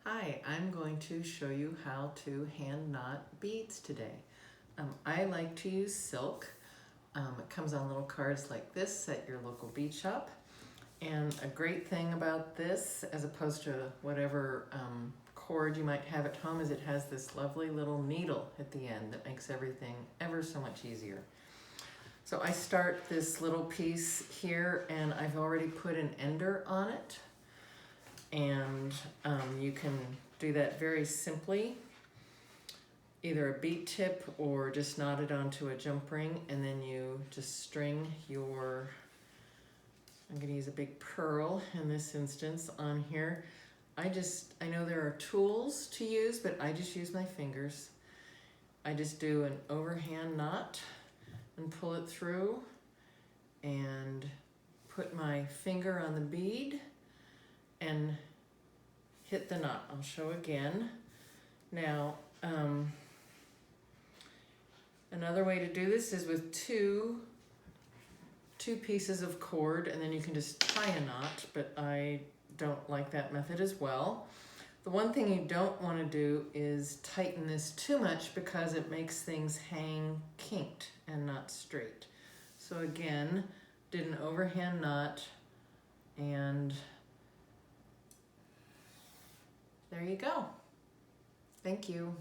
Hi, I'm going to show you how to hand knot beads today. I like to use silk. It comes on little cards like this at your local bead shop. And a great thing about this, as opposed to whatever cord you might have at home, is it has this lovely little needle at the end that makes everything ever so much easier. So I start this little piece here and I've already put an ender on it. And you can do that very simply, either a bead tip or just knot it onto a jump ring, and then you just string your, I'm going to use a big pearl in this instance on here. I know there are tools to use, but I just use my fingers. I just do an overhand knot and pull it through and put my finger on the bead and hit the knot. I'll show again. Now, another way to do this is with two pieces of cord, and then you can just tie a knot, but I don't like that method as well. The one thing you don't want to do is tighten this too much because it makes things hang kinked and not straight. So again, did an overhand knot, and there you go. Thank you.